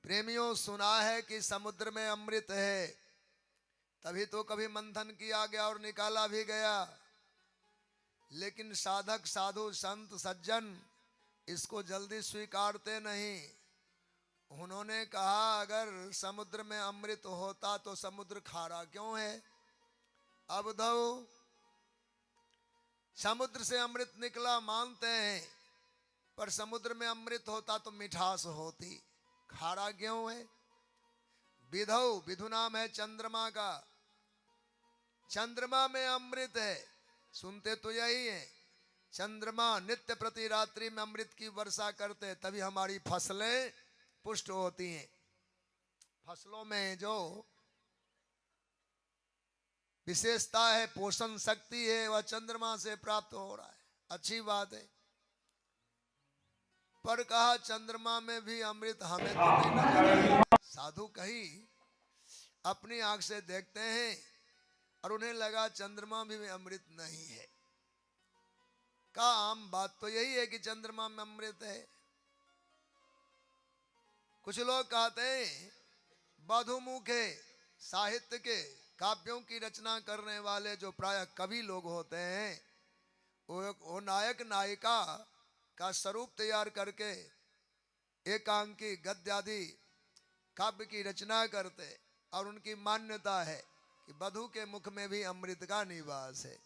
प्रेमियों, सुना है कि समुद्र में अमृत है, तभी तो कभी मंथन किया गया और निकाला भी गया। लेकिन साधक, साधु, संत, सज्जन इसको जल्दी स्वीकारते नहीं। उन्होंने कहा अगर समुद्र में अमृत होता तो समुद्र खारा क्यों है? अब दो समुद्र से अमृत निकला मानते हैं, पर समुद्र में अमृत होता तो मिठास होती, खारा क्यों है? विधौ, विधु नाम है चंद्रमा का, चंद्रमा में अमृत है। सुनते तो यही है, चंद्रमा नित्य प्रति रात्रि में अमृत की वर्षा करते, तभी हमारी फसलें पुष्ट होती हैं। फसलों में जो विशेषता है, पोषण शक्ति है, वह चंद्रमा से प्राप्त हो रहा है। अच्छी बात है, पर कहा चंद्रमा में भी अमृत हमें तो नहीं नजर आया। साधु कहीं अपनी आंख से देखते हैं और उन्हें लगा चंद्रमा में भी अमृत नहीं है। का आम बात तो यही है कि चंद्रमा में अमृत है। कुछ लोग कहते हैं बधुमुखे साहित्य के काव्यों की रचना करने वाले जो प्राय कवि लोग होते हैं, वो नायक नायिका का स्वरूप तैयार करके एकांकी गद्य आदि काव्य की रचना करते, और उनकी मान्यता है कि बधु के मुख में भी अमृत का निवास है।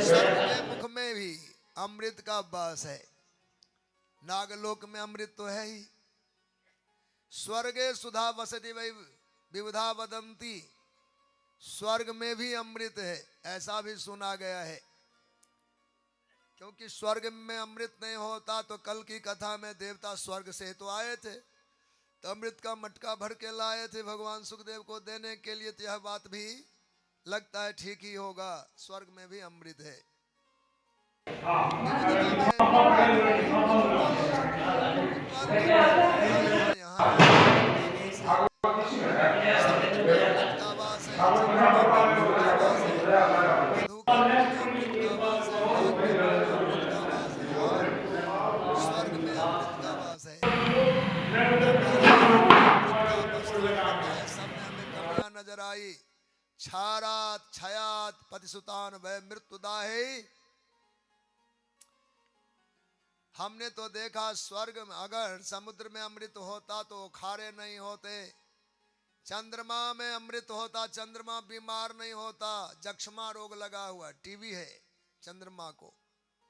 सर्प के मुख में भी अमृत का वास है। नागलोक में अमृत तो है ही। स्वर्गे सुधा वसति विविधा वदंती, स्वर्ग में भी अमृत है, ऐसा भी सुना गया है। क्योंकि स्वर्ग में अमृत नहीं होता तो कल की कथा में देवता स्वर्ग से तो आए थे, तो अमृत का मटका भर के लाए थे भगवान सुखदेव को देने के लिए। तो यह बात भी लगता है ठीक ही होगा, स्वर्ग में भी अमृत है। नजर आई क्षारात क्षयात पतिसुतान वह मृत्युदाहे। हमने तो देखा स्वर्ग में अगर समुद्र में अमृत होता तो खारे नहीं होते, चंद्रमा में अमृत होता चंद्रमा बीमार नहीं होता। जक्षमा रोग लगा हुआ, टीबी है चंद्रमा को,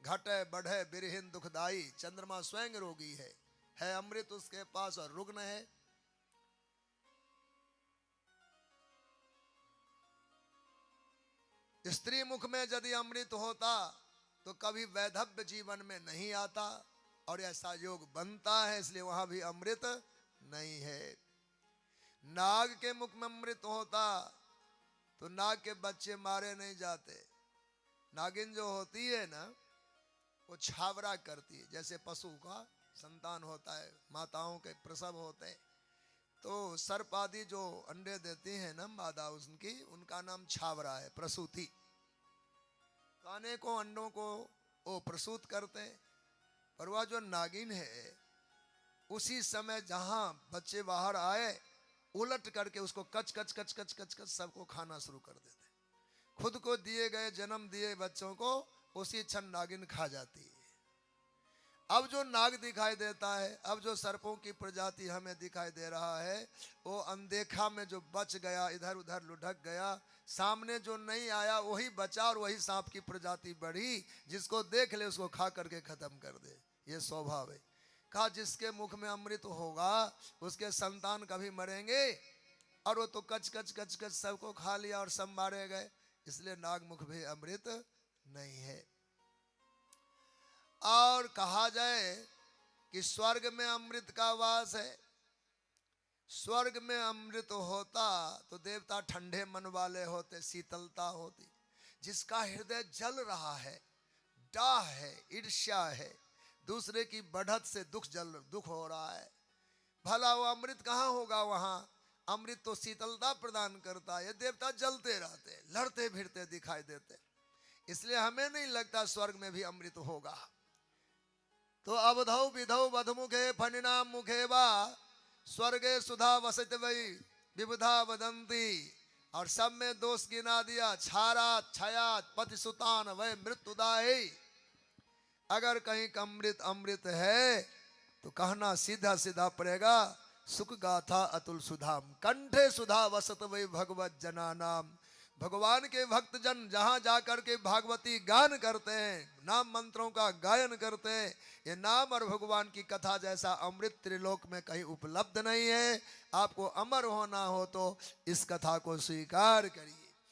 घटे बढ़े बिरहीन दुखदाई, चंद्रमा स्वयं रोगी है अमृत उसके पास और रुग्ण है। स्त्री मुख में यदि अमृत होता तो कभी वैधव्य जीवन में नहीं आता, और ऐसा योग बनता है, इसलिए वहां भी अमृत नहीं है। नाग के मुख में अमृत होता तो नाग के बच्चे मारे नहीं जाते। नागिन जो होती है ना, वो छावरा करती है, जैसे पशु का संतान होता है, माताओं के प्रसव होते हैं, तो सर्प आदि जो अंडे देती हैं ना मादा, उनका नाम छावरा है, प्रसूति। तो अनेकों अंडों को वो प्रसूत करते हैं। पर वह जो नागिन है, उसी समय जहां बच्चे बाहर आए, उलट करके उसको कच कच कच कच कच कच सबको खाना शुरू कर देते। खुद को दिए गए जन्म दिए बच्चों को उसी क्षण नागिन खा जाती है। अब जो नाग दिखाई देता है, अब जो सर्पों की प्रजाति हमें दिखाई दे रहा है, वो अनदेखा में जो बच गया, इधर उधर लुढ़क गया, सामने जो नहीं आया वही बचा, और वही सांप की प्रजाति बढ़ी, जिसको देख ले उसको खा करके खत्म कर दे। ये स्वभाव है। कहा जिसके मुख में अमृत होगा उसके संतान कभी मरेंगे, और वो तो कच कच कच कच सबको खा लिया और सब मारे गए। इसलिए नागमुख भी अमृत नहीं है। और कहा जाए कि स्वर्ग में अमृत का वास है। स्वर्ग में अमृत होता तो देवता ठंडे मन वाले होते, शीतलता होती। जिसका हृदय जल रहा है, डाह है, ईर्ष्या है, दूसरे की बढ़त से दुख हो रहा है, भला वो अमृत कहाँ होगा वहां? अमृत तो शीतलता प्रदान करता है। ये देवता जलते रहते, लड़ते भिड़ते दिखाई देते। इसलिए हमें नहीं लगता स्वर्ग में भी अमृत होगा। तो अवधौ विधौ वधमुखे फणिनाम मुखे वा स्वर्गे सुधा वसत वही विबुधा वदंती। और सब में दोष गिना दिया, छारा छया पति सुतान वह मृत्युदायी। अगर कहीं अमृत अमृत है तो कहना सीधा सीधा पड़ेगा, सुख गाथा अतुल सुधाम कंठे सुधा वसत वही भगवत जना नाम। भगवान के भक्त जन जहां जाकर के भागवती गान करते हैं, नाम मंत्रों का गायन करते हैं, ये नाम और भगवान की कथा जैसा अमृत त्रिलोक में कहीं उपलब्ध नहीं है। आपको अमर होना हो तो इस कथा को स्वीकार करिए।